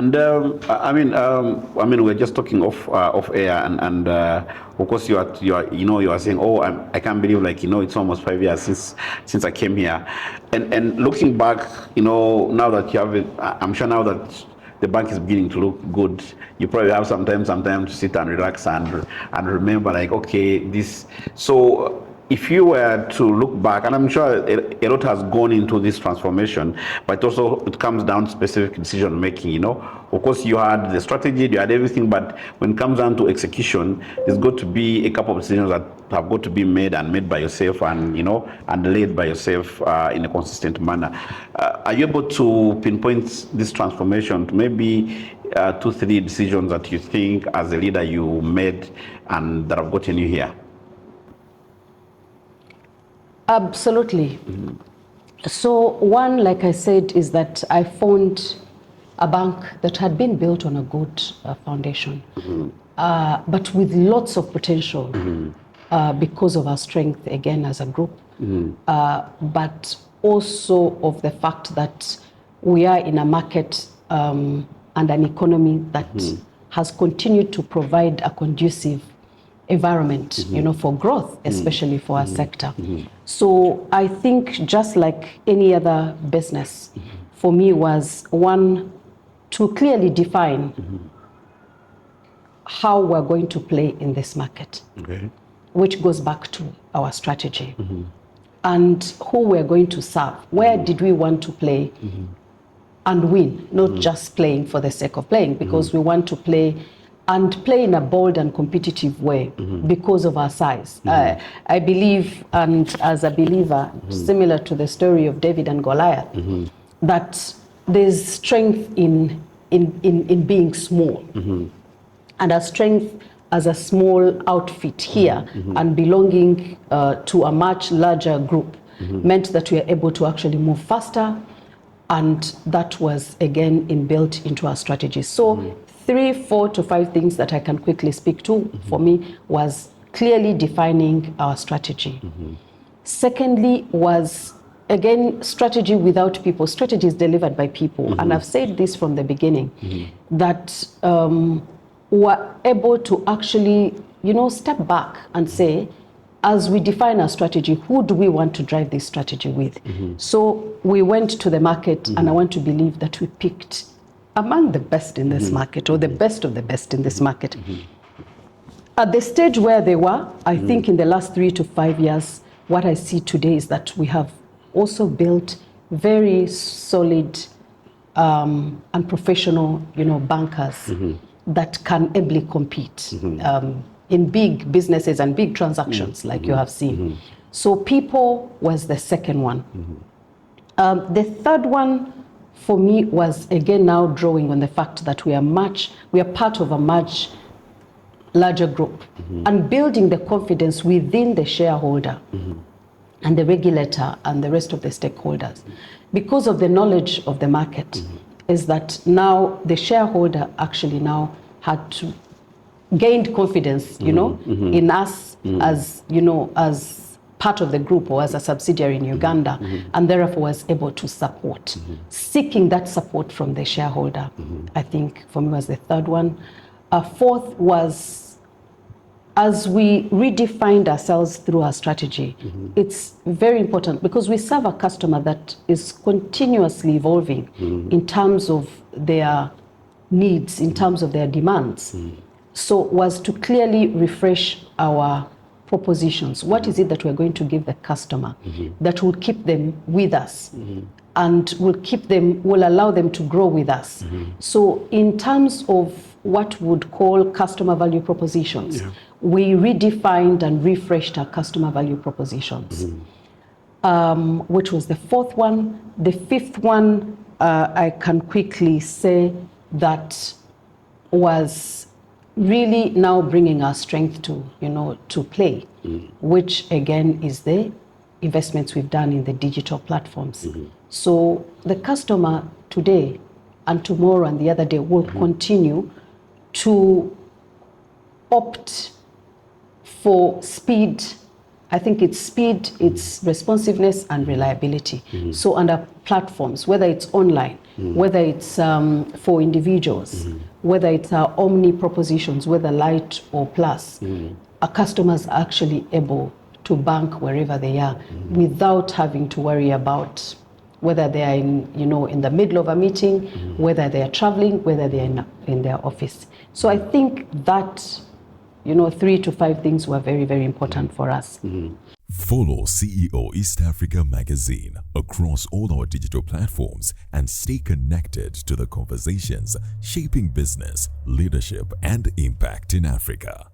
And I mean, we're just talking off air, and of course you are saying, oh, I can't believe, like, it's almost 5 years since I came here, and looking back, now that you have it, I'm sure now that the bank is beginning to look good, you probably have some time to sit and relax and remember, like, okay, this. So if you were to look back, and I'm sure a lot has gone into this transformation, but also it comes down to specific decision making. Of course, you had the strategy, you had everything, but when it comes down to execution, there's got to be a couple of decisions that have got to be made by yourself, and and led by yourself in a consistent manner. Are you able to pinpoint this transformation to maybe 2-3 decisions that you think as a leader you made and that have gotten you here? Absolutely. So one, like I said, is that I found a bank that had been built on a good foundation, but with lots of potential because of our strength, again, as a group, but also of the fact that we are in a market and an economy that has continued to provide a conducive environment, for growth, especially for our sector. So I think, just like any other business, for me was one, to clearly define how we're going to play in this market, which goes back to our strategy, and who we're going to serve. Where did we want to play and win, not just playing for the sake of playing, because we want to play and play in a bold and competitive way because of our size. I believe, and as a believer, similar to the story of David and Goliath, that there's strength in being small, and a strength as a small outfit here and belonging to a much larger group meant that we are able to actually move faster, and that was again inbuilt into our strategy. So 3, 4 to 5 things that I can quickly speak to for me was clearly defining our strategy. Secondly was, again, strategy without people. Strategy is delivered by people. And I've said this from the beginning, that we're able to actually, step back and say, as we define our strategy, who do we want to drive this strategy with? So we went to the market, and I want to believe that we picked among the best in this market, or the best of the best in this market. At the stage where they were, I think in the last 3 to 5 years, what I see today is that we have also built very solid and professional, bankers that can ably compete in big businesses and big transactions, like you have seen. So people was the second one. The third one for me was, again, now drawing on the fact that we are part of a much larger group, and building the confidence within the shareholder and the regulator and the rest of the stakeholders, because of the knowledge of the market, is that now the shareholder actually now had to gained confidence, in us as, as part of the group or as a subsidiary in Uganda, and therefore was able to support, seeking that support from the shareholder. I think for me was the third one. Fourth was, as we redefined ourselves through our strategy, it's very important because we serve a customer that is continuously evolving in terms of their needs, in terms of their demands. So was to clearly refresh our propositions. What is it that we're going to give the customer that will keep them with us and will allow them to grow with us? So in terms of what would call customer value propositions, we redefined and refreshed our customer value propositions, which was the fourth one. The fifth one, I can quickly say that was really now bringing our strength to, to play, which again is the investments we've done in the digital platforms. So the customer today and tomorrow and the other day will continue to opt for speed. I think it's speed, it's responsiveness and reliability. So under platforms, whether it's online, whether it's for individuals, whether it's our omni propositions, whether light or plus, our customers are actually able to bank wherever they are without having to worry about whether they are in the middle of a meeting, whether they are traveling, whether they are in their office. So I think that 3 to 5 things were very, very important for us. Follow CEO East Africa Magazine across all our digital platforms and stay connected to the conversations shaping business, leadership, and impact in Africa.